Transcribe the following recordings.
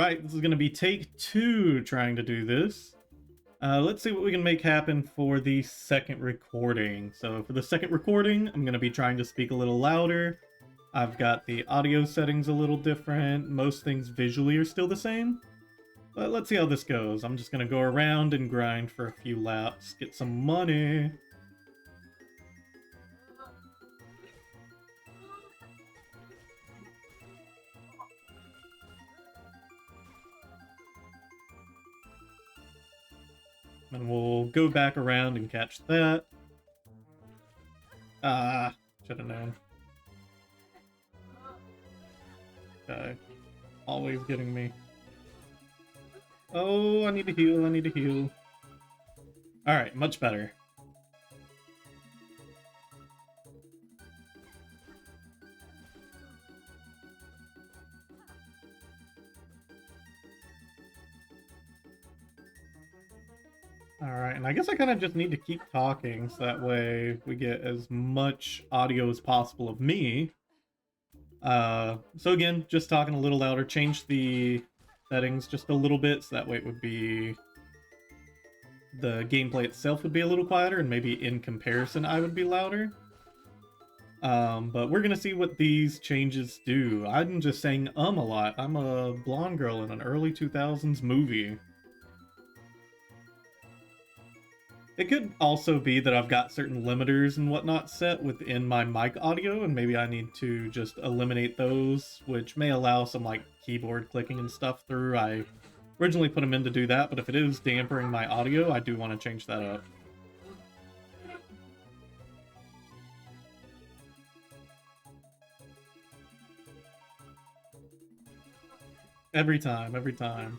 Alright, this is going to be take 2 trying to do this. Let's see what we can make happen for the second recording. So for the second recording, I'm going to be trying to speak a little louder. I've got the audio settings a little different. Most things visually are still the same. But let's see how this goes. I'm just going to go around and grind for a few laps, get some money. And we'll go back around and catch that. Should have known. Okay. Always getting me. Oh, I need to heal, I need to heal. Alright, much better. Alright, and I guess I kind of just need to keep talking, so that way we get as much audio as possible of me. So again, just talking a little louder, change the settings just a little bit, so that way it would be... the gameplay itself would be a little quieter, and maybe in comparison I would be louder. But we're gonna see what these changes do. I'm just saying a lot. I'm a blonde girl in an early 2000s movie. It could also be that I've got certain limiters and whatnot set within my mic audio, and maybe I need to just eliminate those, which may allow some like keyboard clicking and stuff through. I originally put them in to do that, but if it is dampening my audio, I do want to change that up. Every time, every time.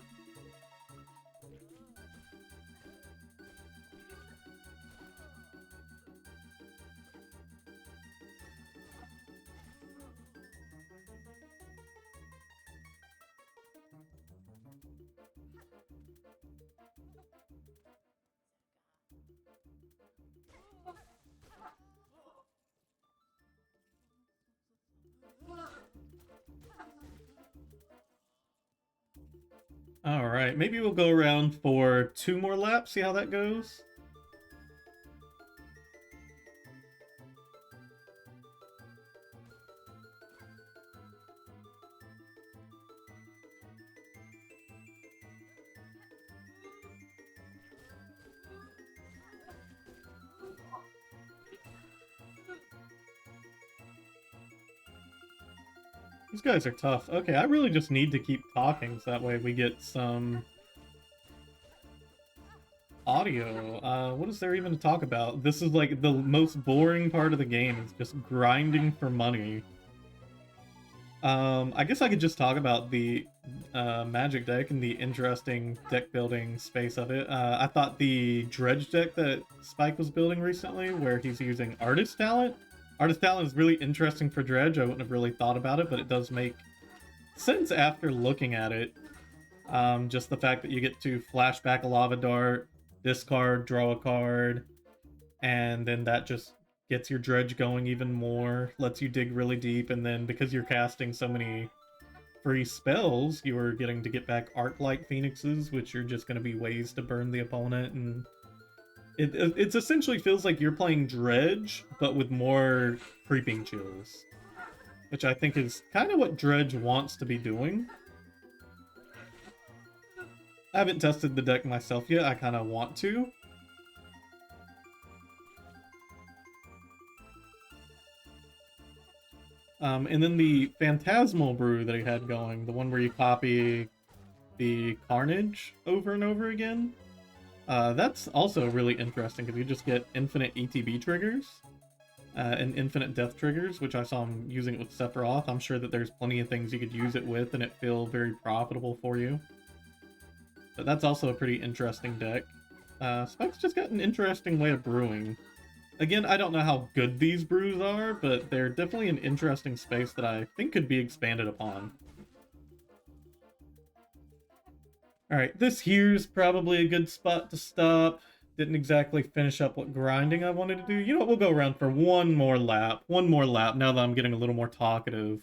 Alright, maybe we'll go around for 2 more laps, see how that goes. These guys are tough. Okay, I really just need to keep talking so that way we get some audio. What is there even to talk about? This is like the most boring part of the game. It's just grinding for money. I guess I could just talk about the magic deck and the interesting deck building space of it. I thought the dredge deck that Spike was building recently, where he's using artist talent is really interesting for dredge. I wouldn't have really thought about it, but it does make sense after looking at it. Just the fact that you get to flash back a lava dart, discard, draw a card, and then that just gets your dredge going even more, lets you dig really deep, and then because you're casting so many free spells, you are getting to get back Arc-Light Phoenixes, which are just going to be ways to burn the opponent, and it essentially feels like you're playing Dredge, but with more creeping chills. Which I think is kind of what Dredge wants to be doing. I haven't tested the deck myself yet, I kind of want to. And then the Phantasmal Brew that he had going, the one where you copy the Carnage over and over again. That's also really interesting because you just get infinite ETB triggers and infinite death triggers, which I saw him using it with Sephiroth. I'm sure that there's plenty of things you could use it with and it feel very profitable for you. But that's also a pretty interesting deck. Spike's just got an interesting way of brewing. Again, I don't know how good these brews are, but they're definitely an interesting space that I think could be expanded upon. Alright, this here's probably a good spot to stop. Didn't exactly finish up what grinding I wanted to do. You know what, we'll go around for one more lap. One more lap, now that I'm getting a little more talkative.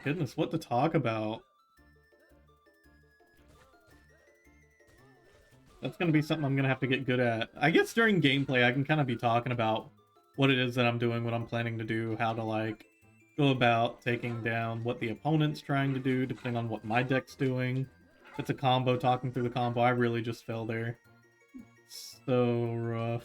Goodness, what to talk about. That's going to be something I'm going to have to get good at. I guess during gameplay, I can kind of be talking about what it is that I'm doing, what I'm planning to do, how to, like, go about taking down what the opponent's trying to do, depending on what my deck's doing. If it's a combo, talking through the combo, I really just fell there. So rough.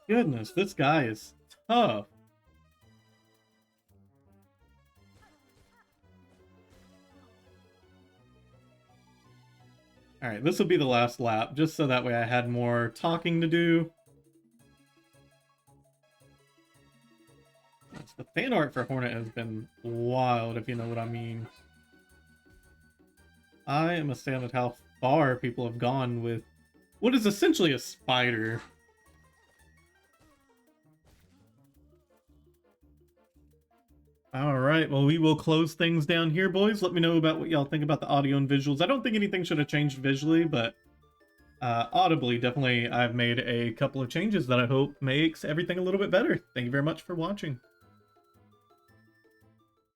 Goodness, this guy is tough. Alright, this will be the last lap, just so that way I had more talking to do. The fan art for Hornet has been wild, if you know what I mean. I am astounded how far people have gone with what is essentially a spider. Alright, well, we will close things down here, boys. Let me know about what y'all think about the audio and visuals. I don't think anything should have changed visually, but audibly, definitely, I've made a couple of changes that I hope makes everything a little bit better. Thank you very much for watching.